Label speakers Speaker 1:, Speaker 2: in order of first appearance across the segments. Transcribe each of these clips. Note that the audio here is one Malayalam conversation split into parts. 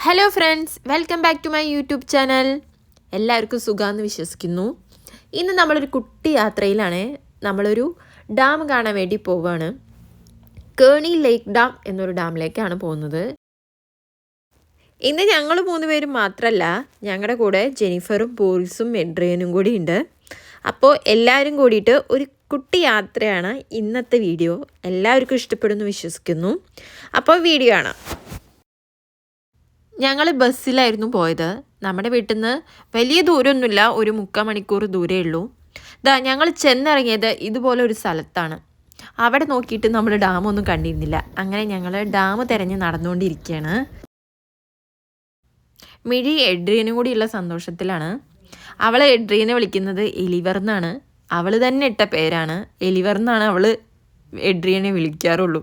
Speaker 1: Hello friends, welcome back to my YouTube channel. എല്ലാവർക്കും സുഖമാണെന്ന് വിശ്വസിക്കുന്നു. ഇന്ന് നമ്മളൊരു കുട്ടി യാത്രയിലാണ്. നമ്മളൊരു ഡാം കാണാൻ വേണ്ടി പോവുകയാണ്. കേണി ലേക്ക് ഡാം എന്നൊരു ഡാമിലേക്കാണ് പോകുന്നത്. ഇന്ന് ഞങ്ങൾ 3 പേരും മാത്രമല്ല, ഞങ്ങളുടെ കൂടെ ജെനിഫറും ബോറിസും എഡ്രിയനും കൂടി ഉണ്ട്. അപ്പോൾ എല്ലാവരും കൂടിയിട്ട് ഒരു കുട്ടി യാത്രയാണ് ഇന്നത്തെ വീഡിയോ. എല്ലാവർക്കും ഇഷ്ടപ്പെടുമെന്ന് വിശ്വസിക്കുന്നു. അപ്പോൾ വീഡിയോ കാണാം. ഞങ്ങൾ ബസ്സിലായിരുന്നു പോയത്. നമ്മുടെ വീട്ടിൽ നിന്ന് വലിയ ദൂരമൊന്നുമില്ല, ഒരു 3/4 മണിക്കൂർ ദൂരമേ ഉള്ളൂ. ഞങ്ങൾ ചെന്നിറങ്ങിയത് ഇതുപോലെ ഒരു സ്ഥലത്താണ്. അവിടെ നോക്കിയിട്ട് നമ്മൾ ഡാമൊന്നും കണ്ടിരുന്നില്ല. അങ്ങനെ ഞങ്ങൾ ഡാം തിരഞ്ഞ് നടന്നുകൊണ്ടിരിക്കുകയാണ്. മിഴി എഡ്രിയനും കൂടിയുള്ള സന്തോഷത്തിലാണ്. അവൾ എഡ്രിയനെ വിളിക്കുന്നത് എലിവർ എന്നാണ്. അവൾ തന്നെ ഇട്ട പേരാണ്. എലിവർ എന്നാണ് അവൾ എഡ്രിയനെ വിളിക്കാറുള്ളൂ.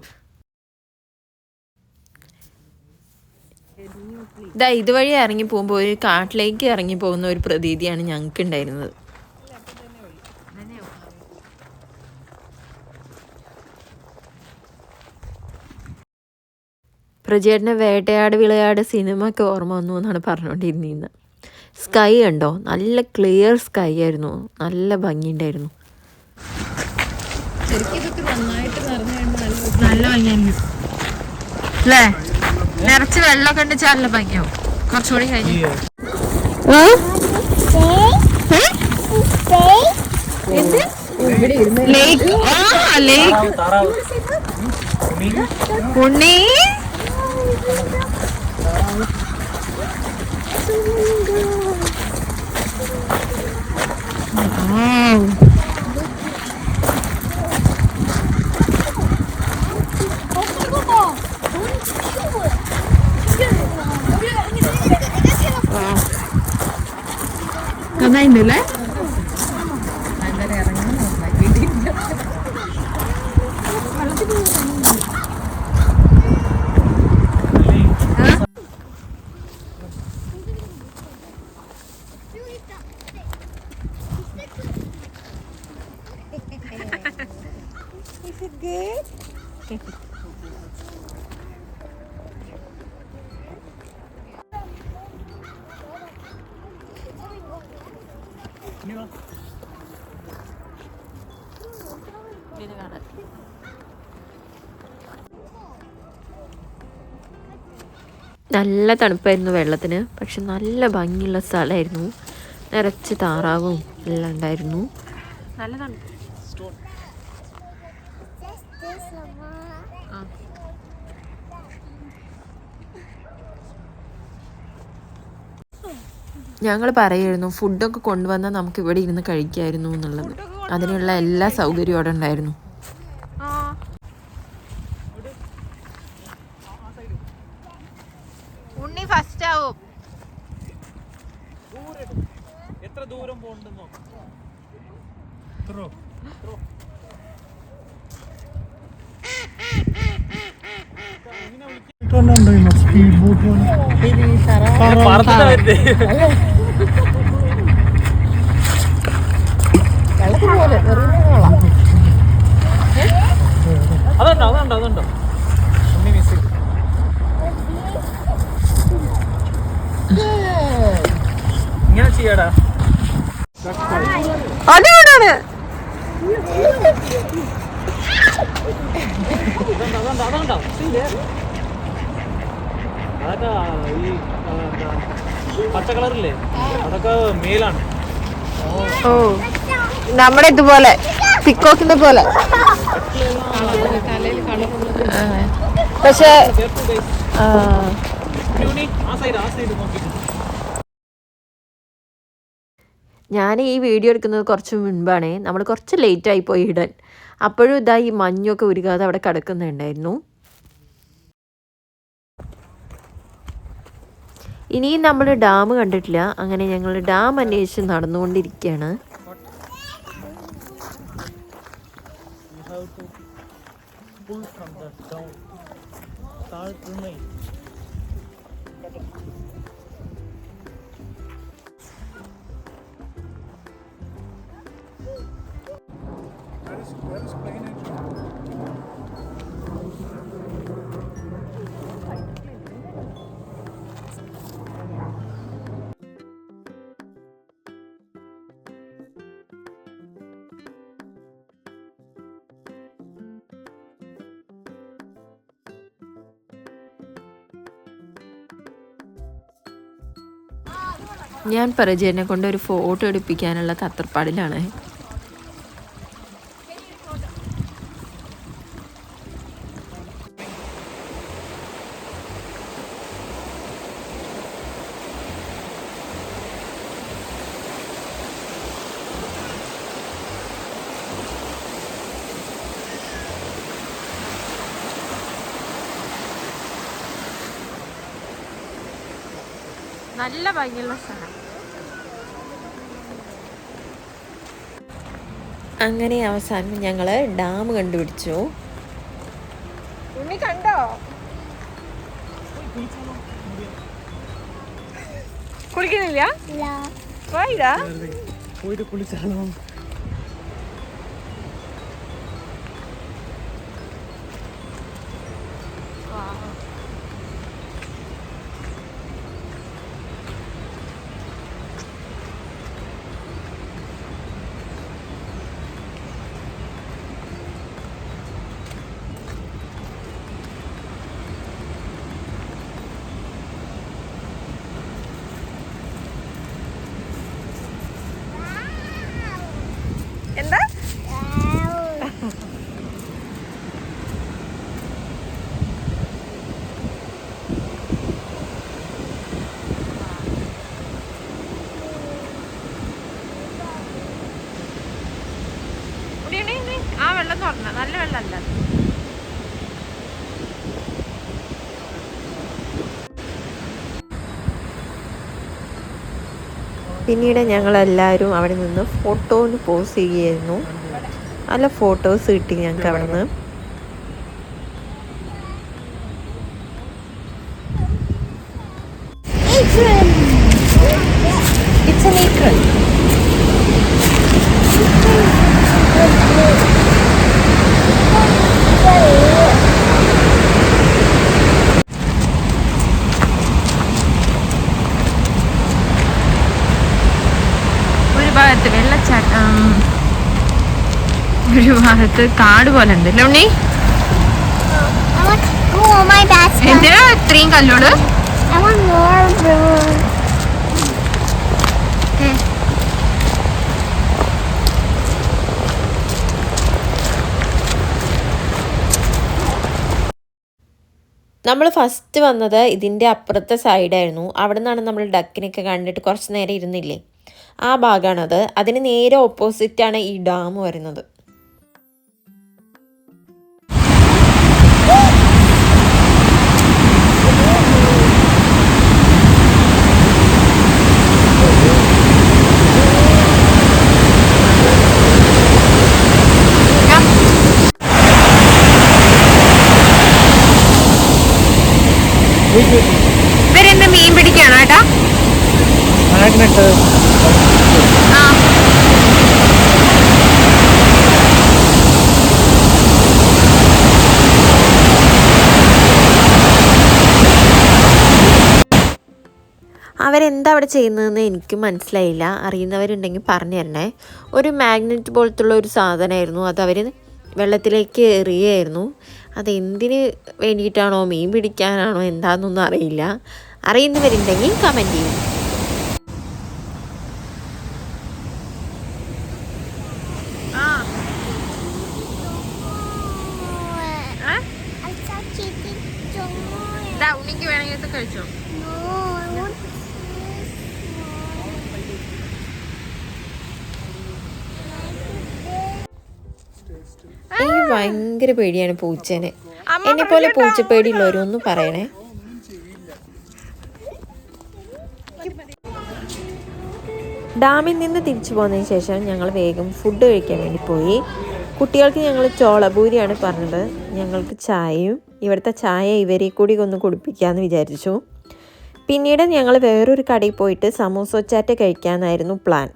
Speaker 1: ഇതുവഴി ഇറങ്ങി പോകുമ്പോൾ ഒരു കാട്ടിലേക്ക് ഇറങ്ങി പോകുന്ന ഒരു പ്രതീതിയാണ് ഞങ്ങൾക്ക് ഉണ്ടായിരുന്നത്. പ്രജേട്ടന് വേട്ടയാട് വിളയാട് സിനിമ ഒക്കെ ഓർമ്മ വന്നു എന്നാണ് പറഞ്ഞുകൊണ്ടിരുന്നത്. സ്കൈ കണ്ടോ, നല്ല ക്ലിയർ സ്കൈ ആയിരുന്നു, നല്ല ഭംഗിയുണ്ടായിരുന്നു. നല്ല ഭംഗിയായിരുന്നു അല്ലേ? നിറച്ച് വെള്ളമൊക്കെ ഉണ്ട്, നല്ല ഭംഗിയാവും. കുറച്ചുകൂടി കഴിഞ്ഞു ഉണ്ണി നന്നായില്ലേ? നല്ല തണുപ്പായിരുന്നു വെള്ളത്തിന്, പക്ഷെ നല്ല ഭംഗിയുള്ള സ്ഥലമായിരുന്നു. നിറച്ച് താറാവും എല്ലാം ഉണ്ടായിരുന്നു. നല്ല തണുപ്പ്. ഞങ്ങൾ പറയായിരുന്നു ഫുഡൊക്കെ കൊണ്ടുവന്നാൽ നമുക്ക് ഇവിടെ ഇരുന്ന് കഴിക്കായിരുന്നു എന്നുള്ളത്. അതിനുള്ള എല്ലാ സൗകര്യവും അവിടെ ഉണ്ടായിരുന്നു. ഉണ്ണി ഫസ്റ്റ് ആവും.
Speaker 2: എത്ര ദൂരം പോകണ്ടെന്നോ?
Speaker 3: സ്പീഡ് ബോട്ട്
Speaker 2: അതുണ്ടോ അതുണ്ടോ അതുണ്ടോ ഉണ്ണി മിസ് ഇങ്ങനെ ചെയ്യാടാ.
Speaker 1: അതെവിടാണ്?
Speaker 2: അതുണ്ടോ അതൊക്കെ ഈ പച്ച കളറില്ലേ, അതൊക്കെ മേലാണ്.
Speaker 1: ഓ, നമ്മുടെ ഇതുപോലെ പിക്കോക്കിന്റെ പോലെ. പക്ഷെ ഞാൻ ഈ വീഡിയോ എടുക്കുന്നത് കുറച്ച് മുൻപാണ്. നമ്മൾ കുറച്ച് ലേറ്റായി പോയി ഇടാൻ. അപ്പോഴും ഇതാ ഈ മഞ്ഞൊക്കെ ഉരുകാതെ അവിടെ കിടക്കുന്നുണ്ടായിരുന്നു. ഇനിയും നമ്മൾ ഡാം കണ്ടിട്ടില്ല. അങ്ങനെ ഞങ്ങൾ ഡാം അന്വേഷിച്ച് നടന്നുകൊണ്ടിരിക്കുകയാണ്. ഞാൻ പരിചയനെ കൊണ്ട് ഒരു ഫോട്ടോ എടുപ്പിക്കാനുള്ള തത്രപ്പാടിലാണ്. നല്ല ഭംഗിയുള്ള സ്ഥലം. അങ്ങനെ അവസാനം ഞങ്ങൾ ഡാം കണ്ടുപിടിച്ചു. കണ്ടോ? കുളിക്കുന്നില്ല?
Speaker 2: പോയിട്ട് കുളിച്ചാലോ?
Speaker 1: എന്താ? ആ വെള്ളം തുറന്ന നല്ല വെള്ളമല്ല. പിന്നീട് ഞങ്ങളെല്ലാവരും അവിടെ നിന്ന് ഫോട്ടോന് പോസ് ചെയ്യുമായിരുന്നു. നല്ല ഫോട്ടോസ് കിട്ടി ഞങ്ങൾക്ക് അവിടെ നിന്ന്. ഒരു ഭാഗത്ത് വെള്ളച്ചാട്ടം, ഒരു ഭാഗത്ത് കാട് പോലെ ഉണ്ട്. ഉണ്ണി എന്തിനാ ഇത്രയും കല്ലോട്? നമ്മൾ ഫസ്റ്റ് വന്നത് ഇതിൻ്റെ അപ്പുറത്തെ സൈഡായിരുന്നു. അവിടെ നിന്നാണ് നമ്മൾ ഡക്കിനൊക്കെ കണ്ടിട്ട് കുറച്ച് നേരം ഇരുന്നില്ലേ, ആ ഭാഗമാണത്. അതിന് നേരെ ഓപ്പോസിറ്റാണ് ഈ ഡാം വരുന്നത്. ഇവരെന്താ മീൻ പിടിക്കാണോ ഏട്ടാ? അവരെന്താ അവിടെ ചെയ്യുന്നതെന്ന് എനിക്കും മനസ്സിലായില്ല. അറിയുന്നവരുണ്ടെങ്കിൽ പറഞ്ഞു തരണേ. ഒരു മാഗ്നറ്റ് പോലത്തുള്ള ഒരു സാധനമായിരുന്നു. അത് അവർ വെള്ളത്തിലേക്ക് എറിയായിരുന്നു. അതെന്തിന് വേണ്ടിയിട്ടാണോ, മീൻ പിടിക്കാനാണോ എന്താണെന്നൊന്നും അറിയില്ല. അറിയുന്നവരുണ്ടെങ്കിൽ കമൻറ്റ് ചെയ്യും. ഉണ്ണിക്ക് വേണമെങ്കിൽ കഴിച്ചോ. എനിക്ക് ഭയങ്കര പേടിയാണ് പൂച്ചേനെ. എന്നെ പോലെ പൂച്ചപ്പേടിയുള്ളവരൊന്നും പറയണേ. ഡാമിൽ നിന്ന് തിരിച്ചു പോന്നതിന് ശേഷം ഞങ്ങൾ വേഗം ഫുഡ് കഴിക്കാൻ വേണ്ടി പോയി. കുട്ടികൾക്ക് ഞങ്ങൾ ചോളപൂരിയാണ് പറഞ്ഞത്. ഞങ്ങൾക്ക് ചായയും, ഇവിടുത്തെ ചായ ഇവരെ കൂടി ഒന്ന് കുടിപ്പിക്കാമെന്ന് വിചാരിച്ചു. പിന്നീട് ഞങ്ങൾ വേറൊരു കടയിൽ പോയിട്ട് സമൂസ ചാറ്റ് കഴിക്കാമെന്നായിരുന്നു പ്ലാൻ.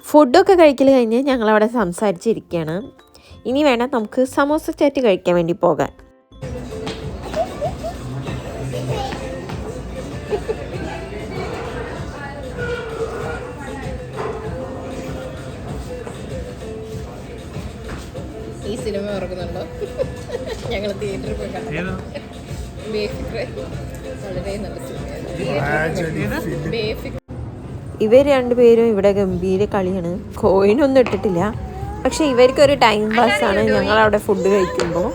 Speaker 1: ഫുഡൊക്കെ കഴിക്കൽ കഴിഞ്ഞ് ഞങ്ങളവിടെ സംസാരിച്ചിരിക്കുകയാണ്. ഇനി വേണം നമുക്ക് സമോസ ചാറ്റ് കഴിക്കാൻ വേണ്ടി പോകാൻ. ഈ സിനിമ ഓർക്കുന്നുണ്ടോ? ഞങ്ങൾ തിയേറ്ററിൽ പോയി കണ്ടു. വളരെ നല്ല സിനിമയാണ്. ഇവർ രണ്ടുപേരും ഇവിടെ ഗംഭീര കളിയാണ്. കോയിനൊന്നും ഇട്ടിട്ടില്ല, പക്ഷെ ഇവർക്കൊരു ടൈം പാസ്സാണ് ഞങ്ങളവിടെ ഫുഡ് കഴിക്കുമ്പോൾ.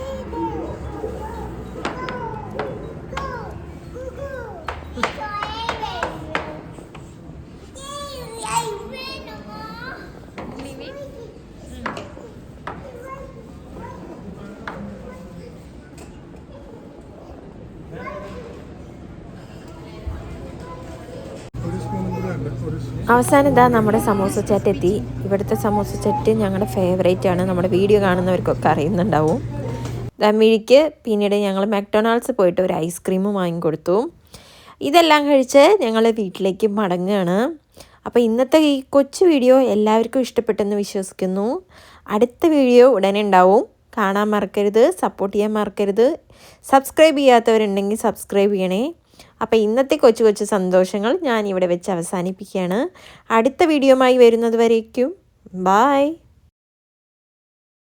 Speaker 1: അവസാനം ഇതാ നമ്മുടെ സമോസ ചാറ്റ് എത്തി. ഇവിടുത്തെ സമോസ ചാറ്റ് ഞങ്ങളുടെ ഫേവറേറ്റ് ആണ്. നമ്മുടെ വീഡിയോ കാണുന്നവർക്കൊക്കെ അറിയുന്നുണ്ടാവും. മിഴിക്ക് പിന്നീട് ഞങ്ങൾ മക്ഡൊണാൾഡ്സ് പോയിട്ട് ഒരു ഐസ്ക്രീമും വാങ്ങിക്കൊടുത്തു. ഇതെല്ലാം കഴിച്ച് ഞങ്ങൾ വീട്ടിലേക്ക് മടങ്ങുകയാണ്. അപ്പോൾ ഇന്നത്തെ ഈ കൊച്ചു വീഡിയോ എല്ലാവർക്കും ഇഷ്ടപ്പെട്ടെന്ന് വിശ്വസിക്കുന്നു. അടുത്ത വീഡിയോ ഉടനെ ഉണ്ടാവും. കാണാൻ മറക്കരുത്, സപ്പോർട്ട് ചെയ്യാൻ മറക്കരുത്. സബ്സ്ക്രൈബ് ചെയ്യാത്തവരുണ്ടെങ്കിൽ സബ്സ്ക്രൈബ് ചെയ്യണേ. അപ്പോൾ ഇന്നത്തെ കൊച്ചു കൊച്ചു സന്തോഷങ്ങൾ ഞാൻ ഇവിടെ വെച്ച് അവസാനിപ്പിക്കുകയാണ്. അടുത്ത വീഡിയോയുമായി വരുന്നത് വരേക്കും ബായ്.